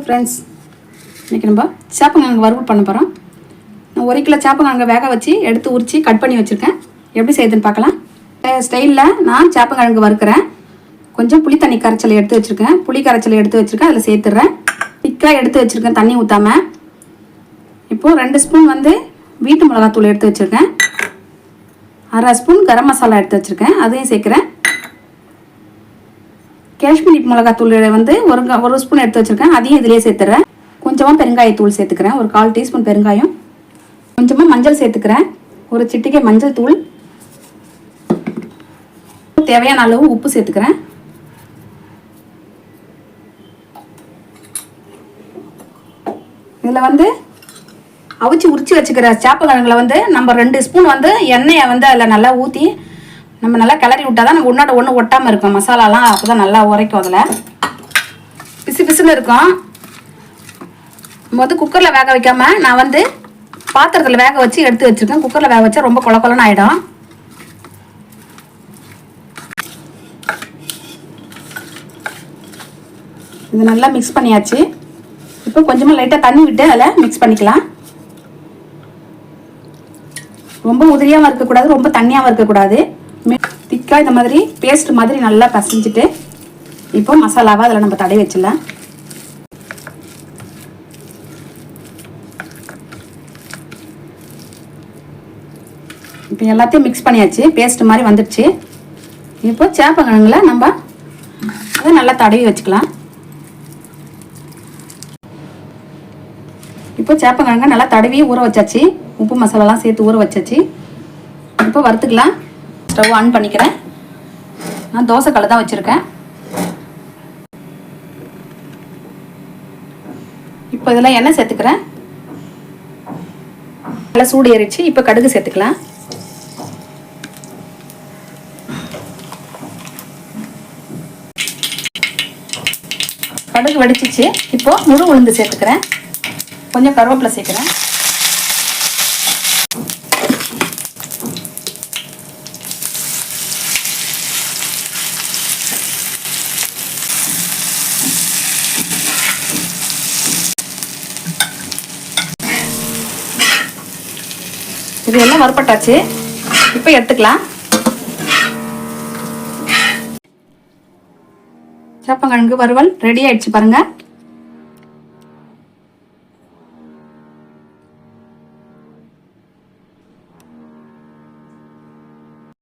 Friends, இன்றைக்கி நம்ம சேப்பங்கிழங்கு வறுவல் பண்ண போகிறோம். நான் 1 கிலோ சேப்பங்கிழங்கு வேக வச்சு எடுத்து உரித்து கட் பண்ணி வச்சுருக்கேன். எப்படி செய்யுதுன்னு பார்க்கலாம். ஸ்டைலில் நான் சேப்பங்கிழங்கு வறுக்கிறேன். கொஞ்சம் புளி தண்ணி கரைச்சலை எடுத்து வச்சுருக்கேன். புளி கரைச்சலை எடுத்து வச்சுருக்கேன், அதில் சேர்த்துட்றேன். திக்காக எடுத்து வச்சுருக்கேன், தண்ணி ஊற்றாமல். இப்போது 2 ஸ்பூன் வீட்டு மிளகாத்தூள் எடுத்து வச்சுருக்கேன். 1/2 ஸ்பூன் கரம் மசாலா எடுத்து வச்சுருக்கேன், அதையும் சேர்க்குறேன். காஷ்மீரி மிளகாத்தூள் ஒரு ஸ்பூன் எடுத்து வச்சுருக்கேன், அதையும் இதிலே சேர்த்துறேன். கொஞ்சமாக பெருங்காயத்தூள் சேர்த்துக்கிறேன், ஒரு 1/4 டீஸ்பூன் பெருங்காயம். கொஞ்சமாக மஞ்சள் சேர்த்துக்கிறேன், ஒரு சிட்டிகை மஞ்சள் தூள். தேவையான அளவு உப்பு சேர்த்துக்கிறேன். இதில் அவிச்சு உரிச்சு வச்சுக்கிற சேப்பங்கிழங்குல நம்ம 2 ஸ்பூன் எண்ணெயை அதில் நல்லா ஊற்றி நம்ம நல்லா கிளறி விட்டால் தான் நம்ம ஒன்றோட ஒன்று ஒட்டாமல் இருக்கும். மசாலாலாம் அப்போ தான் நல்லா உரைக்கும். அதில் பிசு பிசுன்னு இருக்கும். குக்கரில் வேக வைக்காமல் நான் பாத்திரத்தில் வேக வச்சு எடுத்து வச்சுருக்கேன். குக்கரில் வேக வச்சா ரொம்ப கொல கொலன்னு ஆகிடும். இது நல்லா மிக்ஸ் பண்ணியாச்சு. இப்போ கொஞ்சமாக லைட்டாக தண்ணி விட்டு அதில் மிக்ஸ் பண்ணிக்கலாம். ரொம்ப உதிரியாகவும் இருக்கக்கூடாது, ரொம்ப தண்ணியாகவும் இருக்கக்கூடாது. திக்காக இந்த மாதிரி பேஸ்ட் மாதிரி நல்லா பசைஞ்சிட்டு இப்போ மசாலாவை அதில் நம்ம தடவி வச்சிடலாம். இப்போ எல்லாத்தையும் மிக்ஸ் பண்ணியாச்சு, பேஸ்ட் மாதிரி வந்துடுச்சு. இப்போ சேப்பங்கிழங்குல நம்ம அதை நல்லா தடவி வச்சுக்கலாம். இப்போ சேப்பங்கிழங்க நல்லா தடவி ஊற வச்சாச்சு, உப்பு மசாலாலாம் சேர்த்து ஊற வச்சாச்சு. இப்போ வறுத்துக்கலாம். ஸ்டவ் ஆன் பண்ணிக்கிறேன். நான் தோசைக்கல்லை தான் வச்சுருக்கேன். இப்போ இதில் எண்ணெய் சேர்த்துக்கிறேன். நல்லா சூடு ஏறிச்சு. இப்போ கடுகு சேர்த்துக்கலாம். கடுகு வடிச்சிச்சு. இப்போ முழு உளுந்து சேர்த்துக்கிறேன். கொஞ்சம் கருவேப்பிலை சேர்க்குறேன். இது எல்லாம் வறுப்பட்டாச்சு. இப்போ எடுத்துக்கலாம். சேப்பங்கிழங்கு வறுவல் ரெடி ஆயிடுச்சு பாருங்க.